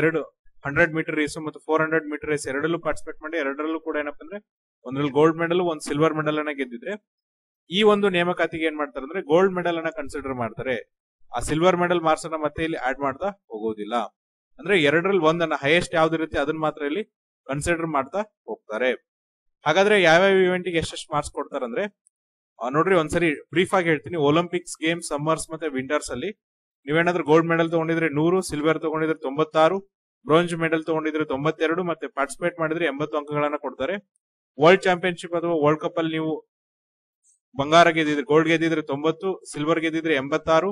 [SPEAKER 1] 100 ಮೀಟರ್ ರೇಸ್ ಮತ್ತು 400 ಮೀಟರ್ ರೇಸ್ ಎರಡಲ್ಲೂ ಪಾರ್ಟಿಸಿಪೇಟ್ ಮಾಡಿ ಎರಡರಲ್ಲೂ ಕೂಡ ಏನಪ್ಪಾ ಅಂದ್ರೆ ಒಂದ್ರಲ್ಲಿ ಗೋಲ್ಡ್ ಮೆಡಲ್ ಒಂದ್ ಸಿಲ್ವರ್ ಮೆಡಲ್ ಅನ್ನ ಗೆದ್ದಿದ್ರೆ ಈ ಒಂದು ನೇಮಕಾತಿಗೆ ಏನ್ ಮಾಡ್ತಾರೆ ಅಂದ್ರೆ ಗೋಲ್ಡ್ ಮೆಡಲ್ ಅನ್ನ ಕನ್ಸಿಡರ್ ಮಾಡ್ತಾರೆ. ಆ ಸಿಲ್ವರ್ ಮೆಡಲ್ ಮಾರ್ಕ್ಸ್ ಅನ್ನ ಮತ್ತೆ ಇಲ್ಲಿ ಆಡ್ ಮಾಡ್ತಾ ಹೋಗೋದಿಲ್ಲ. ಅಂದ್ರೆ ಎರಡರಲ್ಲಿ ಒಂದನ್ನ ಹೈಯೆಸ್ಟ್ ಯಾವ್ದಿರುತ್ತೆ ಅದನ್ನ ಮಾತ್ರ ಇಲ್ಲಿ ಕನ್ಸಿಡರ್ ಮಾಡ್ತಾ ಹೋಗ್ತಾರೆ. ಹಾಗಾದ್ರೆ ಯಾವ್ಯಾವ ಇವೆಂಟ್ ಗೆ ಎಷ್ಟೆಷ್ಟು ಮಾರ್ಕ್ಸ್ ಕೊಡ್ತಾರೆ ಅಂದ್ರೆ ನೋಡ್ರಿ ಒಂದ್ಸರಿ ಬ್ರೀಫ್ ಆಗಿ ಹೇಳ್ತೀನಿ. ಒಲಿಂಪಿಕ್ಸ್ ಗೇಮ್ಸ್ ಸಮ್ಮರ್ಸ್ ಮತ್ತೆ ವಿಂಟರ್ಸ್ ಅಲ್ಲಿ ನೀವೇನಾದ್ರೂ ಗೋಲ್ಡ್ ಮೆಡಲ್ ತಗೊಂಡಿದ್ರೆ 100, ಸಿಲ್ವರ್ ತಗೊಂಡಿದ್ರೆ 96, ಬ್ರೋಂಜ್ ಮೆಡಲ್ ತಗೊಂಡಿದ್ರೆ 92 ಮತ್ತೆ ಪಾರ್ಟಿಸಿಪೇಟ್ ಮಾಡಿದ್ರೆ 80 ಅಂಕಗಳನ್ನ ಕೊಡ್ತಾರೆ. ವರ್ಲ್ಡ್ ಚಾಂಪಿಯನ್ಶಿಪ್ ಅಥವಾ ವರ್ಲ್ಡ್ ಕಪ್ ಅಲ್ಲಿ ನೀವು ಬಂಗಾರ ಗೆದ್ದಿದ್ರೆ ಗೋಲ್ಡ್ ಗೆದ್ದಿದ್ರೆ 90, ಸಿಲ್ವರ್ ಗೆದ್ದಿದ್ರೆ 86,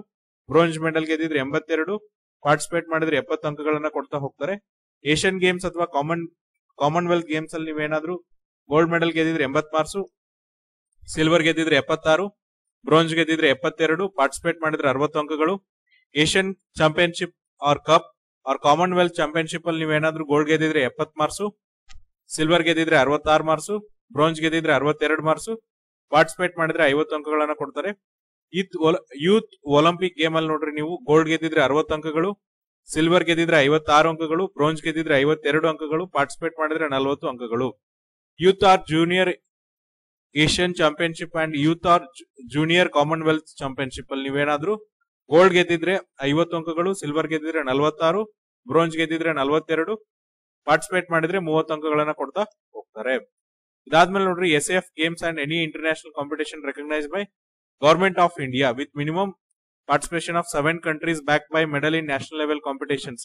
[SPEAKER 1] ಬ್ರೋಂಜ್ ಮೆಡಲ್ ಗೆದ್ದಿದ್ರೆ 82, ಪಾರ್ಟಿಸಿಪೇಟ್ ಮಾಡಿದ್ರೆ 70 ಅಂಕಗಳನ್ನ ಕೊಡ್ತಾ ಹೋಗ್ತಾರೆ. ಏಷ್ಯನ್ ಗೇಮ್ಸ್ ಅಥವಾ ಕಾಮನ್ವೆಲ್ತ್ ಗೇಮ್ಸ್ ಅಲ್ಲಿ ನೀವೇನಾದ್ರೂ ಗೋಲ್ಡ್ ಮೆಡಲ್ ಗೆದ್ದಿದ್ರೆ 80 ಮಾರ್ಕ್ಸ್, ಸಿಲ್ವರ್ ಗೆದ್ದಿದ್ರೆ 76, ಬ್ರೋಂಜ್ ಗೆದ್ದಿದ್ರೆ 72, ಪಾರ್ಟಿಸಿಪೇಟ್ ಮಾಡಿದ್ರೆ 60 ಅಂಕಗಳು. Asian championship or cup or Commonwealth championship ಅಲ್ಲಿ ನೀವೇನಾದ್ರೂ ಗೋಲ್ಡ್ ಗೆದ್ದಿದ್ರೆ 70 ಮಾರ್ಕ್ಸ್, ಸಿಲ್ವರ್ ಗೆದ್ದಿದ್ರೆ 66 ಮಾರ್ಕ್ಸ್, ಬ್ರೋಂಜ್ ಗೆದ್ದಿದ್ರೆ 62 ಮಾರ್ಕ್ಸ್, ಪಾರ್ಟಿಸಿಪೇಟ್ ಮಾಡಿದ್ರೆ 50 ಅಂಕಗಳನ್ನ ಕೊಡ್ತಾರೆ. ಯೂತ್ ಒಲಿಂಪಿಕ್ ಗೇಮ್ ಅಲ್ಲಿ ನೋಡ್ರಿ ನೀವು ಗೋಲ್ಡ್ ಗೆದ್ದಿದ್ರೆ 60 ಅಂಕಗಳು, ಸಿಲ್ವರ್ ಗೆದ್ದಿದ್ರೆ 56 ಅಂಕಗಳು, ಬ್ರೋಂಜ್ ಗೆದ್ದಿದ್ರೆ 52 ಅಂಕಗಳು, ಪಾರ್ಟಿಸಿಪೇಟ್ ಮಾಡಿದ್ರೆ 40 ಅಂಕಗಳು. Youth or junior Asian championship and youth or junior Commonwealth championship ಅಲ್ಲಿ ನೀವೇನಾದ್ರೂ ಗೋಲ್ಡ್ ಗೆದ್ದಿದ್ರೆ 50 ಅಂಕಗಳು, ಸಿಲ್ವರ್ ಗೆದ್ದಿದ್ರೆ 46, ಬ್ರೋಂಜ್ ಗೆದ್ದಿದ್ರೆ 42, ಪಾರ್ಟಿಸಿಪೇಟ್ ಮಾಡಿದ್ರೆ 30 ಅಂಕಗಳನ್ನ ಕೊಡ್ತಾ ಹೋಗ್ತಾರೆ. ಇದಾದ್ಮೇಲೆ ನೋಡ್ರಿ SF games and any international competition recognise by government of India with minimum participation of 7 countries back by medal in national level competitions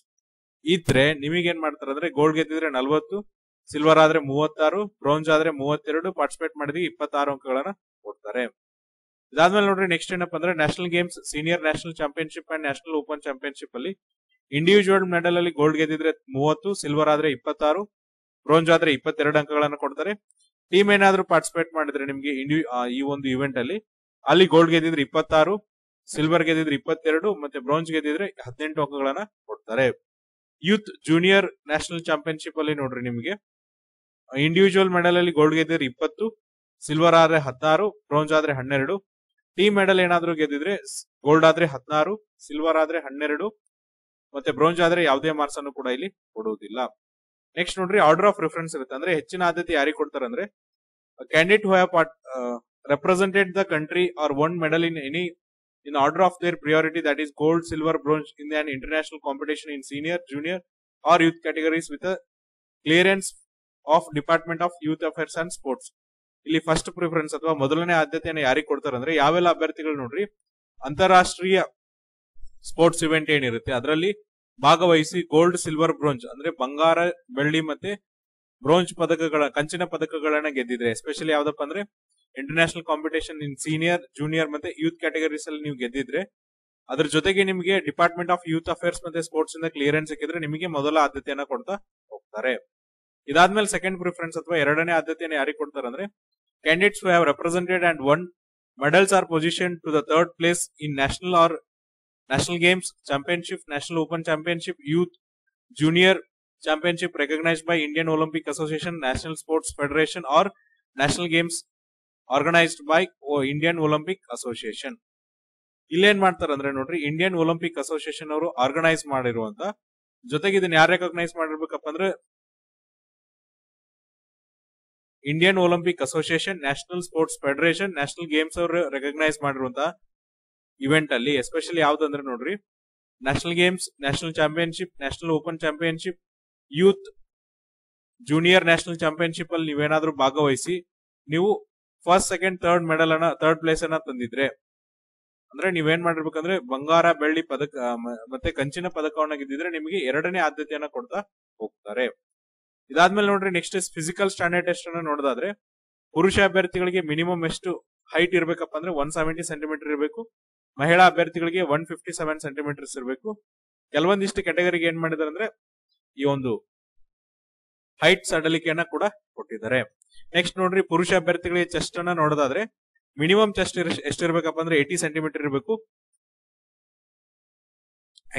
[SPEAKER 1] ಇದ್ರೆ ನಿಮಗೆ ಏನ್ ಮಾಡ್ತಾರೆ ಅಂದ್ರೆ ಗೋಲ್ಡ್ ಗೆದ್ದಿದ್ರೆ 40, ಸಿಲ್ವರ್ ಆದ್ರೆ 36, ಬ್ರೋಂಜ್ ಆದ್ರೆ 32, ಪಾರ್ಟಿಸಿಪೇಟ್ ಮಾಡಿದ್ರೆ 26 ಅಂಕಗಳನ್ನ ಕೊಡ್ತಾರೆ. ಇದಾದ್ಮೇಲೆ ನೋಡ್ರಿ ನೆಕ್ಸ್ಟ್ ಏನಪ್ಪಾ ಅಂದ್ರೆ national games, senior national championship and national open championship ಅಲ್ಲಿ ಇಂಡಿವಿಜುವಲ್ ಮೆಡಲ್ ಅಲ್ಲಿ ಗೋಲ್ಡ್ ಗೆದ್ದಿದ್ರೆ 30, ಸಿಲ್ವರ್ ಆದ್ರೆ 26, ಬ್ರೋಂಜ್ ಆದ್ರೆ 22 ಅಂಕಗಳನ್ನ ಕೊಡ್ತಾರೆ. ಟೀಮ್ ಏನಾದ್ರೂ ಪಾರ್ಟಿಸಿಪೇಟ್ ಮಾಡಿದ್ರೆ ನಿಮ್ಗೆ ಈ ಒಂದು ಇವೆಂಟ್ ಅಲ್ಲಿ ಗೋಲ್ಡ್ ಗೆದ್ದಿದ್ರೆ 26, ಸಿಲ್ವರ್ ಗೆದ್ದಿದ್ರೆ 22 ಮತ್ತೆ ಬ್ರೋಂಜ್ ಗೆದ್ದಿದ್ರೆ 18 ಅಂಕಗಳನ್ನ ಕೊಡ್ತಾರೆ. ಯೂತ್ ಜೂನಿಯರ್ ನ್ಯಾಷನಲ್ ಚಾಂಪಿಯನ್ಶಿಪ್ ಅಲ್ಲಿ ನೋಡ್ರಿ ನಿಮ್ಗೆ ಇಂಡಿವಿಜುವಲ್ ಮೆಡಲ್ ಅಲ್ಲಿ ಗೋಲ್ಡ್ ಗೆದ್ದಿದ್ರೆ 20, ಸಿಲ್ವರ್ ಆದ್ರೆ 16, ಬ್ರೋಂಜ್ ಆದ್ರೆ 12, ಟೀಮ್ ಮೆಡಲ್ ಏನಾದ್ರೂ ಗೆದ್ದಿದ್ರೆ ಗೋಲ್ಡ್ ಆದ್ರೆ 16, ಸಿಲ್ವರ್ ಆದ್ರೆ 12 ಮತ್ತೆ ಬ್ರೋಂಜ್ ಆದ್ರೆ ಯಾವುದೇ ಮಾರ್ಕ್ಸ್ ಅನ್ನು ಕೂಡ ಇಲ್ಲಿ ಕೊಡುವುದಿಲ್ಲ. ನೆಕ್ಸ್ಟ್ ನೋಡ್ರಿ ಆರ್ಡರ್ ಆಫ್ ಪ್ರಿಫರೆನ್ಸ್ ಇರುತ್ತೆ. ಅಂದ್ರೆ ಹೆಚ್ಚಿನ ಆದ್ಯತೆ ಯಾರಿಗೆ ಕೊಡ್ತಾರೆ ಅಂದ್ರೆ candidate who have represented the country or won medal in order of their priority, that is gold, silver, bronze in an international competition in senior, junior or youth categories with a clearance of Department of Youth Affairs and Sports. ಇಲ್ಲಿ first preference ಅಥವಾ ಮೊದಲನೇ ಆದ್ಯತೆಯನ್ನು ಯಾರಿಗೆ ಕೊಡ್ತಾರೆ ಅಂದ್ರೆ ಯಾವೆಲ್ಲ ಅಭ್ಯರ್ಥಿಗಳು ನೋಡ್ರಿ ಅಂತಾರಾಷ್ಟ್ರೀಯ ಸ್ಪೋರ್ಟ್ಸ್ ಇವೆಂಟ್ ಏನಿರುತ್ತೆ ಅದರಲ್ಲಿ ಭಾಗವಹಿಸಿ ಗೋಲ್ಡ್, ಸಿಲ್ವರ್, ಬ್ರೋಂಜ್ ಅಂದ್ರೆ ಬಂಗಾರ, ಬೆಳ್ಳಿ ಮತ್ತೆ ಬ್ರೋಂಜ್ ಕಂಚಿನ ಪದಕಗಳನ್ನ ಗೆದ್ದಿದ್ರೆ, ಎಸ್ಪೆಷಲಿ ಯಾವ್ದಪ್ಪ ಅಂದ್ರೆ ಇಂಟರ್ನ್ಯಾಷನಲ್ ಕಾಂಪಿಟೇಷನ್ ಇನ್ ಸೀನಿಯರ್, ಜೂನಿಯರ್ ಮತ್ತೆ ಯೂತ್ ಕ್ಯಾಟಗರೀಸ್ ಅಲ್ಲಿ ನೀವು ಗೆದ್ದಿದ್ರೆ ಅದ್ರ ಜೊತೆಗೆ ನಿಮಗೆ ಡಿಪಾರ್ಟ್ಮೆಂಟ್ ಆಫ್ ಯೂತ್ ಅಫೇರ್ಸ್ ಮತ್ತೆ ಸ್ಪೋರ್ಟ್ಸ್ ಇಂದ ಕ್ಲಿಯರೆನ್ಸ್ ಸಿಕ್ಕಿದ್ರೆ ನಿಮಗೆ ಮೊದಲ ಆದ್ಯತೆಯನ್ನ ಕೊಡ್ತಾ ಹೋಗ್ತಾರೆ. ಇದಾದ್ಮೇಲೆ ಸೆಕೆಂಡ್ ಪ್ರಿಫರೆನ್ಸ್ ಅಥವಾ ಎರಡನೇ ಆದ್ಯತೆಯನ್ನು ಯಾರಿಗೆ ಕೊಡ್ತಾರೆ ಅಂದ್ರೆ candidates who have represented and one medals are positioned to the third place in national or national games, championship, national open championship, youth, junior championship recognized by Indian Olympic Association, National Sports Federation or national games organized by Indian Olympic Association. ಇಲ್ಲೇನ್ ಮಾಡ್ತಾರೆ ಅಂದ್ರೆ ನೋಡ್ರಿ Indian Olympic association ಅವರು organise ಮಾಡಿರುವಂತ ಜೊತೆಗೆ ಇದನ್ನ ಯಾರು recognise ಮಾಡಿರ್ಬೇಕಪ್ಪ ಅಂದ್ರೆ Indian Olympic association, national sports federation, national games ಅವರು ರೆಕಗ್ನೈಸ್ ಮಾಡಿರುವಂತ ಇವೆಂಟ್ ಅಲ್ಲಿ ಎಸ್ಪೆಷಲಿ ಯಾವ್ದಂದ್ರೆ ನೋಡ್ರಿ national games, national championship, national open championship, youth, junior national championship ಅಲ್ಲಿ ನೀವೇನಾದ್ರೂ ಭಾಗವಹಿಸಿ ನೀವು ಫಸ್ಟ್, ಸೆಕೆಂಡ್, ಥರ್ಡ್ ಪ್ಲೇಸ್ ಅನ್ನ ತಂದಿದ್ರೆ ಅಂದ್ರೆ ನೀವೇನ್ ಮಾಡಿರ್ಬೇಕಂದ್ರೆ ಬಂಗಾರ ಬೆಳ್ಳಿ ಪದಕ ಮತ್ತೆ ಕಂಚಿನ ಪದಕವನ್ನ ಗೆದ್ದಿದ್ರೆ ನಿಮಗೆ 2ನೇ ಆದ್ಯತೆಯನ್ನ ಕೊಡ್ತಾ ಹೋಗ್ತಾರೆ. ಇದಾದ್ಮೇಲೆ ನೋಡ್ರಿ ನೆಕ್ಸ್ಟ್ ಫಿಸಿಕಲ್ ಸ್ಟ್ಯಾಂಡರ್ಡ್ ಟೆಸ್ಟ್ ಅನ್ನ ನೋಡೋದಾದ್ರೆ ಪುರುಷ ಅಭ್ಯರ್ಥಿಗಳಿಗೆ ಮಿನಿಮಮ್ ಎಷ್ಟು ಹೈಟ್ ಇರ್ಬೇಕಪ್ಪ ಅಂದ್ರೆ 170 ಸೆಂಟಿಮೀಟರ್ ಇರಬೇಕು. ಮಹಿಳಾ ಅಭ್ಯರ್ಥಿಗಳಿಗೆ 157 ಸೆಂಟಿಮೀಟರ್ಸ್ ಇರಬೇಕು. ಕೆಲವೊಂದಿಷ್ಟು ಕ್ಯಾಟಗರಿಗೆ ಏನ್ ಮಾಡಿದಾರೆ ಅಂದ್ರೆ ಈ ಒಂದು ಹೈಟ್ ಸಡಲಿಕೆಯನ್ನ ಕೂಡ ಕೊಟ್ಟಿದ್ದಾರೆ. ನೆಕ್ಸ್ಟ್ ನೋಡ್ರಿ ಪುರುಷ ಅಭ್ಯರ್ಥಿಗಳಿಗೆ ಚೆಸ್ಟ್ ಅನ್ನ ನೋಡೋದಾದ್ರೆ ಮಿನಿಮಮ್ ಚೆಸ್ಟ್ ಎಷ್ಟಿರ್ಬೇಕಪ್ಪ ಅಂದ್ರೆ 80 ಸೆಂಟಿಮೀಟರ್ ಇರಬೇಕು.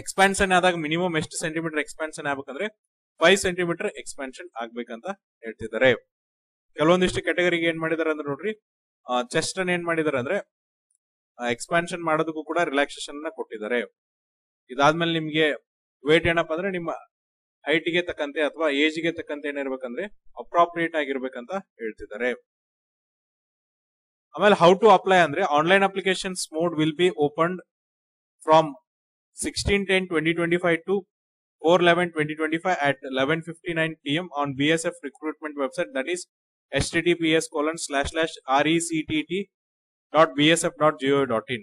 [SPEAKER 1] ಎಕ್ಸ್ಪಾನ್ಷನ್ ಆದಾಗ ಮಿನಿಮಮ್ ಎಷ್ಟು ಸೆಂಟಿಮೀಟರ್ ಎಕ್ಸ್ಪಾನ್ಷನ್ ಆಗ್ಬೇಕಂದ್ರೆ 5 ಸೆಂಟಿಮೀಟರ್ ಎಕ್ಸ್ಪಾನ್ಷನ್ ಆಗ್ಬೇಕಂತ ಹೇಳ್ತಿದ್ದಾರೆ. ಕೆಲವೊಂದಿಷ್ಟು ಕ್ಯಾಟಗರಿಗೆ ಏನ್ ಮಾಡಿದಾರೆ ಅಂದ್ರೆ ನೋಡ್ರಿ ಚೆಸ್ಟ್ ಅನ್ನ ಏನ್ ಮಾಡಿದಾರೆ ಅಂದ್ರೆ ಎಕ್ಸ್ಪಾನ್ಷನ್ ಮಾಡೋದಕ್ಕೂ ಕೂಡ ರಿಲ್ಯಾಕ್ಸೇಷನ್ ನ ಕೊಟ್ಟಿದ್ದಾರೆ. ಇದಾದ್ಮೇಲೆ ನಿಮ್ಗೆ ವೇಟ್ ಏನಪ್ಪಾ ಅಂದ್ರೆ ನಿಮ್ಮ ಹೈಟ್ ಗೆ ತಕ್ಕಂತೆ ಅಥವಾ ಏಜ್ ಗೆ ತಕ್ಕಂತೆ ಏನಿರ್ಬೇಕಂದ್ರೆ ಅಪ್ರಾಪ್ರಿಯೇಟ್ ಆಗಿರ್ಬೇಕಂತ ಹೇಳ್ತಿದ್ದಾರೆ. ಆಮೇಲೆ ಹೌ ಟು ಅಪ್ಲೈ ಅಂದ್ರೆ online applications mode will be opened from 16/10/2025 to 4/11/2025 at 11:59 PM on BSF recruitment website, that is https://rectt.bsf.go.in.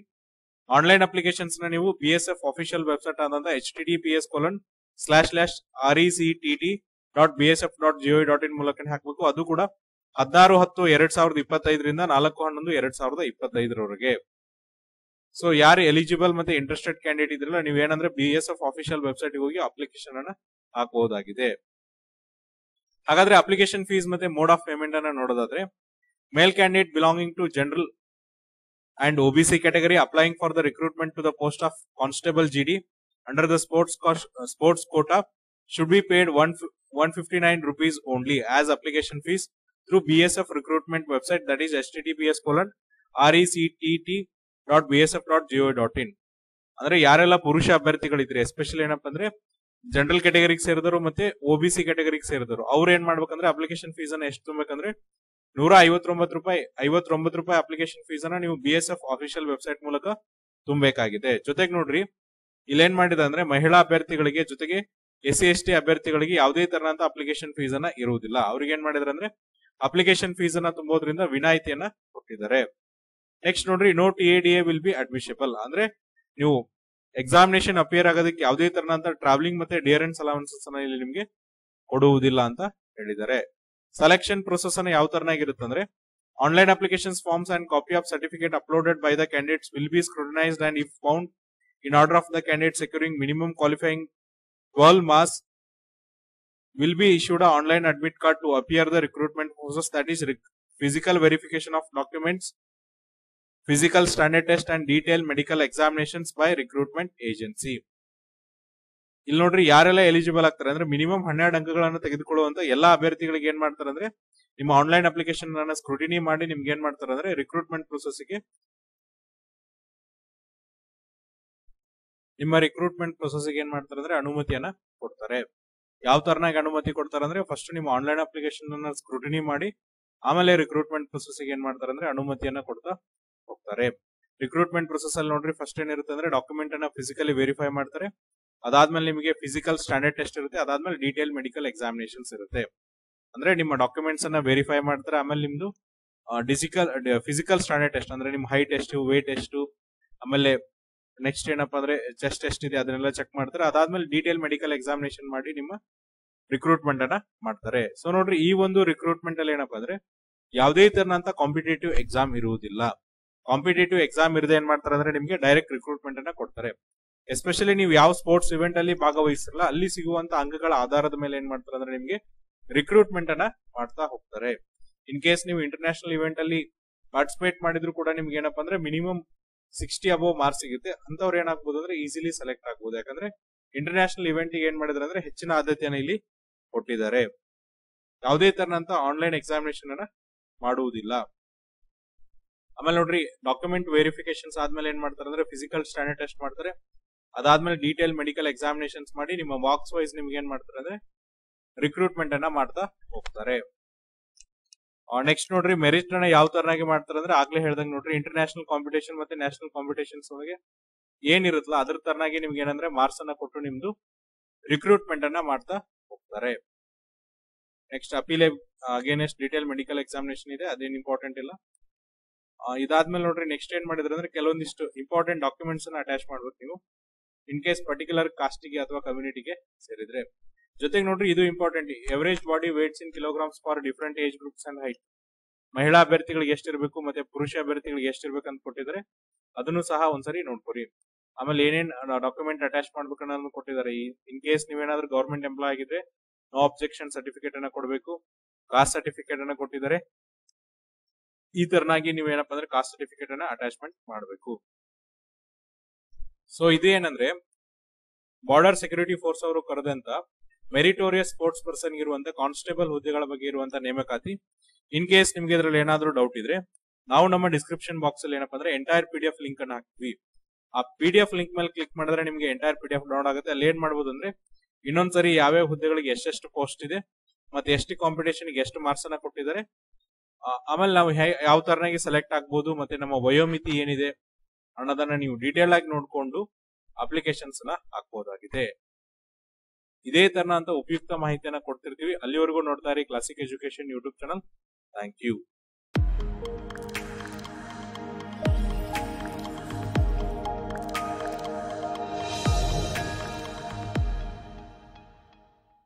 [SPEAKER 1] Online applications ನ ನೀವು BSF ಅಫಿಷಿಯಲ್ ವೆಬ್ಸೈಟ್ ಆದಂತ https://rectt.bsf.go.in ಮೂಲಕ ಹಾಕಬೇಕು. ಅದು ಕೂಡ 16/10/2025 4/11/2025 ಸೊ ಯಾರು ಎಲಿಜಿಬಲ್ ಮತ್ತೆ ಇಂಟ್ರೆಸ್ಟೆಡ್ ಕ್ಯಾಂಡಿಡೇಟ್ ಇದ್ರಲ್ಲ ನೀವೇನಂದ್ರೆ BSF ಅಫಿಷಿಯಲ್ ವೆಬ್ಸೈಟ್ ಹೋಗಿ ಅಪ್ಲಿಕೇಶನ್ ಅನ್ನ ಹಾಕಬಹುದಾಗಿದೆ. ಹಾಗಾದ್ರೆ ಅಪ್ಲಿಕೇಶನ್ ಫೀಸ್ ಮತ್ತೆ ಮೋಡ್ ಆಫ್ ಪೇಮೆಂಟ್ ಅನ್ನ ನೋಡೋದಾದ್ರೆ male candidate belonging to general and OBC category applying for the recruitment to the post of Constable GD under the sports quota should be paid 159 rupees only as application fees through BSF recruitment website, that is https://rectt.bsf.go.in. ಅಂದ್ರೆ ಯಾರೆಲ್ಲ ಪುರುಷ ಅಭ್ಯರ್ಥಿಗಳಿದ್ರೆ especially ಏನಪ್ಪಾ ಅಂದ್ರೆ general ಕ್ಯಾಟಗರಿಗೆ ಸೇರಿದವರು ಮತ್ತೆ OBC ಕ್ಯಾಟಗರಿಗೆ ಸೇರಿದವರು ಅವ್ರು ಏನ್ ಮಾಡ್ಬೇಕಂದ್ರೆ ಅಪ್ಲಿಕೇಶನ್ ಫೀಸ್ ಅನ್ನ ಎಷ್ಟು ತುಂಬಬೇಕಂದ್ರೆ 159 ರೂಪಾಯಿ ಅಪ್ಲಿಕೇಶನ್ ಫೀಸ್ ಅನ್ನ ನೀವು BSF ಅಫಿಷಿಯಲ್ ವೆಬ್ಸೈಟ್ ಮೂಲಕ ತುಂಬಬೇಕಾಗಿದೆ. ಜೊತೆಗೆ ನೋಡ್ರಿ ಇಲ್ಲೇನ್ ಮಾಡಿದ ಅಂದ್ರೆ ಮಹಿಳಾ ಅಭ್ಯರ್ಥಿಗಳಿಗೆ ಜೊತೆಗೆ SC/ST ಅಭ್ಯರ್ಥಿಗಳಿಗೆ ಯಾವುದೇ ತರನಂತ ಅಪ್ಲಿಕೇಶನ್ ಫೀಸ್ ಅನ್ನ ಇರುವುದಿಲ್ಲ. ಅವ್ರಿಗೆ ಏನ್ ಮಾಡಿದ್ರೆ ಅಂದ್ರೆ ಅಪ್ಲಿಕೇಶನ್ ಫೀಸ್ ಅನ್ನ ತುಂಬೋದ್ರಿಂದ ವಿನಾಯಿತಿಯನ್ನ ಕೊಟ್ಟಿದ್ದಾರೆ. ನೆಕ್ಸ್ಟ್ ನೋಡ್ರಿ ನೋ TADA ವಿಲ್ ಬಿ ಅಡ್ಮಿಷಬಲ್ ಅಂದ್ರೆ ನೀವು ಎಕ್ಸಾಮಿನೇಷನ್ ಅಪಿಯರ್ ಆಗೋದಕ್ಕೆ ಯಾವುದೇ ತರನಂತ ಟ್ರಾವೆಲಿಂಗ್ ಮತ್ತೆ ಡಿಯರೆನ್ಸ್ ಅಲವೆನ್ಸಸ್ ಅನ್ನ ಇಲ್ಲಿ ನಿಮ್ಗೆ ಕೊಡುವುದಿಲ್ಲ ಅಂತ ಹೇಳಿದ್ದಾರೆ. ಸೆಲೆಕ್ಷನ್ ಪ್ರೊಸೆಸ್ ಅನ್ನ ಯಾವ ತರನಾಗಿರುತ್ತೆ ಅಂದ್ರೆ online applications forms and copy of certificate uploaded by the candidates will be scrutinised and if found in order of the candidate securing minimum qualifying 12 marks will be issued an online admit card to appear the recruitment process, that is physical verification of documents, physical standard test and detailed medical examinations by recruitment agency. ಇಲ್ಲಿ ನೋಡ್ರಿ ಯಾರೆಲ್ಲ eligible ಆಗ್ತಾರೆ ಅಂದ್ರೆ minimum 12 ಅಂಕಗಳನ್ನು ತೆಗೆದುಕೊಳ್ಳುವಂತ ಎಲ್ಲಾ ಅಭ್ಯರ್ಥಿಗಳಿಗೆ ಏನ್ ಮಾಡ್ತಾರೆ ಅಂದ್ರೆ ನಿಮ್ಮ ಆನ್ಲೈನ್ ಅಪ್ಲಿಕೇಶನ್ ಅನ್ನ ಸ್ಕ್ರೂಟಿನಿ ಮಾಡಿ ನಿಮ್ಗೆ ಏನ್ ಮಾಡ್ತಾರೆ ಅಂದ್ರೆ ರಿಕ್ರೂಟ್ಮೆಂಟ್ ಪ್ರೊಸೆಸ್ಗೆ ಏನ್ ಮಾಡ್ತಾರೆ ಅಂದ್ರೆ ಅನುಮತಿಯನ್ನ ಕೊಡ್ತಾರೆ. ಯಾವ ತರನಾಗಿ ಅನುಮತಿ ಕೊಡ್ತಾರೆ ಅಂದ್ರೆ ಫಸ್ಟ್ ನಿಮ್ಮ ಆನ್ಲೈನ್ ಅಪ್ಲಿಕೇಶನ್ ಅನ್ನ ಸ್ಕ್ರೂಟಿನಿ ಮಾಡಿ ಆಮೇಲೆ ರಿಕ್ರೂಟ್ಮೆಂಟ್ ಪ್ರೊಸೆಸ್ಗೆ ಏನ್ ಮಾಡ್ತಾರೆ ಅಂದ್ರೆ ಅನುಮತಿಯನ್ನ ಕೊಡ್ತಾ ಹೋಗ್ತಾರೆ. ರಿಕ್ರೂಟ್ಮೆಂಟ್ ಪ್ರೊಸೆಸ್ ಅಲ್ಲಿ ನೋಡ್ರಿ ಫಸ್ಟ್ ಏನಿರುತ್ತೆ ಅಂದ್ರೆ ಡಾಕ್ಯುಮೆಂಟ್ ಅನ್ನ ಫಿಸಿಕಲಿ ವೆರಿಫೈ ಮಾಡ್ತಾರೆ. ಅದಾದ್ಮೇಲೆ ನಿಮಗೆ ಫಿಸಿಕಲ್ ಸ್ಟ್ಯಾಂಡರ್ಡ್ ಟೆಸ್ಟ್ ಇರುತ್ತೆ. ಅದಾದ್ಮೇಲೆ ಡೀಟೇಲ್ ಮೆಡಿಕಲ್ ಎಕ್ಸಾಮಿನೇಷನ್ಸ್ ಇರುತ್ತೆ. ಅಂದ್ರೆ ನಿಮ್ಮ ಡಾಕ್ಯುಮೆಂಟ್ಸ್ ಅನ್ನ ವೆರಿಫೈ ಮಾಡ್ತಾರೆ. ಆಮೇಲೆ ನಿಮ್ದು ಫಿಸಿಕಲ್ ಸ್ಟ್ಯಾಂಡರ್ಡ್ ಟೆಸ್ಟ್ ಅಂದ್ರೆ ನಿಮ್ಮ ಹೈಟ್ ಎಷ್ಟು, ವೇಟ್ ಎಷ್ಟು, ಆಮೇಲೆ ನೆಕ್ಸ್ಟ್ ಏನಪ್ಪಾ ಅಂದ್ರೆ ಚೆಸ್ಟ್ ಎಷ್ಟಿದೆ ಅದನ್ನೆಲ್ಲ ಚೆಕ್ ಮಾಡ್ತಾರೆ. ಅದಾದ್ಮೇಲೆ ಡೀಟೇಲ್ ಮೆಡಿಕಲ್ ಎಕ್ಸಾಮಿನೇಷನ್ ಮಾಡಿ ನಿಮ್ಮ ರಿಕ್ರೂಟ್ಮೆಂಟ್ ಅನ್ನ ಮಾಡ್ತಾರೆ. ಸೊ ನೋಡ್ರಿ ಈ ಒಂದು ರಿಕ್ರೂಟ್ಮೆಂಟ್ ಅಲ್ಲಿ ಏನಪ್ಪಾ ಅಂದ್ರೆ ಯಾವುದೇ ತರನಂತ ಕಾಂಪಿಟೇಟಿವ್ ಎಕ್ಸಾಮ್ ಇರುವುದಿಲ್ಲ. ಕಾಂಪಿಟೇಟಿವ್ ಎಕ್ಸಾಮ್ ಇರದೆ ಏನ್ ಮಾಡ್ತಾರೆ ಅಂದ್ರೆ ನಿಮ್ಗೆ ಡೈರೆಕ್ಟ್ ರಿಕ್ರೂಟ್ಮೆಂಟ್ ಅನ್ನ ಕೊಡ್ತಾರೆ. ಎಸ್ಪೆಷಲಿ ನೀವು ಯಾವ ಸ್ಪೋರ್ಟ್ಸ್ ಇವೆಂಟ್ ಅಲ್ಲಿ ಭಾಗವಹಿಸಿರಲ್ಲ ಅಲ್ಲಿ ಸಿಗುವಂತ ಅಂಕಗಳ ಆಧಾರದ ಮೇಲೆ ಏನ್ ಮಾಡ್ತಾರೆ ಅಂದ್ರೆ ನಿಮ್ಗೆ ರಿಕ್ರೂಟ್ಮೆಂಟ್ ಅನ್ನ ಮಾಡ್ತಾ ಹೋಗ್ತಾರೆ. ಇನ್ ಕೇಸ್ ನೀವು ಇಂಟರ್ನ್ಯಾಷನಲ್ ಇವೆಂಟ್ ಅಲ್ಲಿ ಪಾರ್ಟಿಸಿಪೇಟ್ ಮಾಡಿದ್ರು ಕೂಡ ನಿಮ್ಗೆ ಏನಪ್ಪಾ ಅಂದ್ರೆ ಮಿನಿಮಮ್ 60 ಅಬೌವ್ ಮಾರ್ಕ್ಸ್ ಸಿಗುತ್ತೆ. ಅಂತವ್ರು ಏನಾಗಬಹುದು ಅಂದ್ರೆ ಈಸಿಲಿ ಸೆಲೆಕ್ಟ್ ಆಗಬಹುದು. ಯಾಕಂದ್ರೆ ಇಂಟರ್ನ್ಯಾಷನಲ್ ಇವೆಂಟ್ ಗೆ ಏನ್ ಮಾಡಿದ್ರೆ ಅಂದ್ರೆ ಹೆಚ್ಚಿನ ಆದ್ಯತೆಯನ್ನು ಇಲ್ಲಿ ಕೊಟ್ಟಿದ್ದಾರೆ. ಯಾವುದೇ ತರನಂತ ಆನ್ಲೈನ್ ಎಕ್ಸಾಮಿನೇಷನ್ ಅನ್ನ ಮಾಡುವುದಿಲ್ಲ. ಆಮೇಲೆ ನೋಡ್ರಿ ಡಾಕ್ಯುಮೆಂಟ್ ವೆರಿಫಿಕೇಶನ್ಸ್ ಆದ್ಮೇಲೆ ಏನ್ ಮಾಡ್ತಾರೆ ಅಂದ್ರೆ ಫಿಸಿಕಲ್ ಸ್ಟ್ಯಾಂಡರ್ಡ್ ಟೆಸ್ಟ್ ಮಾಡ್ತಾರೆ. ಅದಾದ್ಮೇಲೆ ಡೀಟೇಲ್ ಮೆಡಿಕಲ್ ಎಕ್ಸಾಮಿನೇಷನ್ಸ್ ಮಾಡಿ ನಿಮ್ಮ ಬಾಕ್ಸ್ ವೈಸ್ ನಿಮ್ಗೆ ಏನ್ ಮಾಡ್ತಾರೆ ಅಂದ್ರೆ ರಿಕ್ರೂಟ್ಮೆಂಟ್ ಅನ್ನ ಮಾಡ್ತಾ ಹೋಗ್ತಾರೆ. ನೆಕ್ಸ್ಟ್ ನೋಡ್ರಿ ಮೆರಿಟ್ ಅನ್ನ ಯಾವ ತರನಾಗಿ ಮಾಡ್ತಾರೆ ಅಂದ್ರೆ ಆಗ್ಲೇ ಹೇಳ್ದಂಗೆ ನೋಡ್ರಿ ಇಂಟರ್ನ್ಯಾಷನಲ್ ಕಾಂಪಿಟೇಷನ್ ಮತ್ತೆ ನ್ಯಾಷನಲ್ ಕಾಂಪಿಟೇಷನ್ಸ್ ಒಳಗೆ ಏನಿರುತ್ತಲ್ಲ ಅದ್ರ ತರನಾಗಿ ನಿಮ್ಗೆ ಏನಂದ್ರೆ ಮಾರ್ಕ್ಸ್ ಅನ್ನ ಕೊಟ್ಟು ನಿಮ್ದು ರಿಕ್ರೂಟ್ಮೆಂಟ್ ಅನ್ನ ಮಾಡ್ತಾ ಹೋಗ್ತಾರೆ. Next appeal against detail medical examination ಇದೆ, ಅದೇನು ಇಂಪಾರ್ಟೆಂಟ್ ಇಲ್ಲ. ಇದಾದ್ಮೇಲೆ ನೋಡ್ರಿ ನೆಕ್ಸ್ಟ್ ಏನ್ ಮಾಡಿದ್ರೆ ಅಂದ್ರೆ ಕೆಲವೊಂದಿಷ್ಟು ಇಂಪಾರ್ಟೆಂಟ್ ಡಾಕ್ಯುಮೆಂಟ್ಸ್ ಅನ್ನ ಅಟ್ಯಾಚ್ ಮಾಡ್ಬೇಕು ನೀವು ಇನ್ ಕೇಸ್ ಪರ್ಟಿಕ್ಯುಲರ್ ಕಾಸ್ಟಿಗೆ ಅಥವಾ ಕಮ್ಯುನಿಟಿಗೆ ಸೇರಿದ್ರೆ. ಜೊತೆಗೆ ನೋಡ್ರಿ ಇದು important, average body weights in kilograms for different age groups and height. ಮಹಿಳಾ ಅಭ್ಯರ್ಥಿಗಳಿಗೆ ಎಷ್ಟಿರ್ಬೇಕು ಮತ್ತೆ ಪುರುಷ ಅಭ್ಯರ್ಥಿಗಳಿಗೆ ಎಷ್ಟಿರ್ಬೇಕು ಅಂತ ಕೊಟ್ಟಿದ್ದಾರೆ, ಅದನ್ನು ಸಹ ಒಂದ್ಸರಿ ನೋಡ್ಕೊರಿ. ಆಮೇಲೆ ಏನೇನ್ ಡಾಕ್ಯುಮೆಂಟ್ ಅಟ್ಯಾಚ್ ಮಾಡ್ಬೇಕು ಅನ್ನೋದನ್ನು ಕೊಟ್ಟಿದ್ದಾರೆ. ಇನ್ ಕೇಸ್ ನೀವೇನಾದ್ರೂ ಗವರ್ಮೆಂಟ್ ಎಂಪ್ಲಾಯ್ ಆಗಿದ್ರೆ ನೋ ಅಬ್ಜೆಕ್ಷನ್ ಸರ್ಟಿಫಿಕೇಟ್ ಅನ್ನ ಕೊಡಬೇಕು, ಕಾಸ್ಟ್ ಸರ್ಟಿಫಿಕೇಟ್ ಅನ್ನ ಕೊಟ್ಟಿದ್ದಾರೆ. ಈ ತರನಾಗಿ ನೀವೇನಪ್ಪ ಅಂದ್ರೆ ಕಾಸ್ಟ್ ಸರ್ಟಿಫಿಕೇಟ್ ಅನ್ನ ಅಟ್ಯಾಚ್ಮೆಂಟ್ ಮಾಡಬೇಕು. ಸೊ ಇದು ಏನಂದ್ರೆ ಬಾರ್ಡರ್ ಸೆಕ್ಯೂರಿಟಿ ಫೋರ್ಸ್ ಅವರು ಕರೆದಂತ ಮೆರಿಟೋರಿಯಸ್ ಸ್ಪೋರ್ಟ್ಸ್ ಪರ್ಸನ್ ಇರುವಂತ ಕಾನ್ಸ್ಟೇಬಲ್ ಹುದ್ದೆಗಳ ಬಗ್ಗೆ ಇರುವಂತ ನೇಮಕಾತಿ. ಇನ್ ಕೇಸ್ ನಿಮ್ಗೆ ಇದ್ರಲ್ಲಿ ಏನಾದ್ರೂ ಡೌಟ್ ಇದ್ರೆ ನಾವು ನಮ್ಮ ಡಿಸ್ಕ್ರಿಪ್ಷನ್ ಬಾಕ್ಸ್ ಅಲ್ಲಿ ಏನಪ್ಪಾ ಅಂದ್ರೆ ಎಂಟೈರ್ PDF ಲಿಂಕ್ ಅನ್ನ ಹಾಕ್ತೀವಿ. ಆ PDF ಲಿಂಕ್ ಮೇಲೆ ಕ್ಲಿಕ್ ಮಾಡಿದ್ರೆ ನಿಮ್ಗೆ ಎಂಟೈರ್ PDF ಡೌನ್ಲೋಡ್ ಆಗುತ್ತೆ. ಅಲ್ಲಿ ಏನ್ ಮಾಡಬಹುದು ಅಂದ್ರೆ ಇನ್ನೊಂದ್ಸರಿ ಯಾವ್ಯಾವ ಹುದ್ದೆಗಳಿಗೆ ಎಷ್ಟೆಷ್ಟು ಪೋಸ್ಟ್ ಇದೆ ಮತ್ತೆ ಎಷ್ಟು ಕಾಂಪಿಟೇಷನ್ ಎಷ್ಟು ಮಾರ್ಕ್ಸ್ ಅನ್ನ ಕೊಟ್ಟಿದ್ದಾರೆ, ಆಮೇಲೆ ನಾವು ಯಾವ ತರನಾಗಿ ಸೆಲೆಕ್ಟ್ ಆಗ್ಬೋದು ಮತ್ತೆ ನಮ್ಮ ವಯೋಮಿತಿ ಏನಿದೆ ಅನ್ನೋದನ್ನ ನೀವು ಡೀಟೇಲ್ ಆಗಿ ನೋಡ್ಕೊಂಡು ಅಪ್ಲಿಕೇಶನ್ಸ್ ನ ಹಾಕಬಹುದಾಗಿದೆ. ಇದೇ ತರನ ಅಂತ ಉಪಯುಕ್ತ ಮಾಹಿತಿಯನ್ನ ಕೊಡ್ತಿರ್ತೀವಿ. ಅಲ್ಲಿವರೆಗೂ ನೋಡ್ತಾ ಇರಿ classic education YouTube channel. Thank you.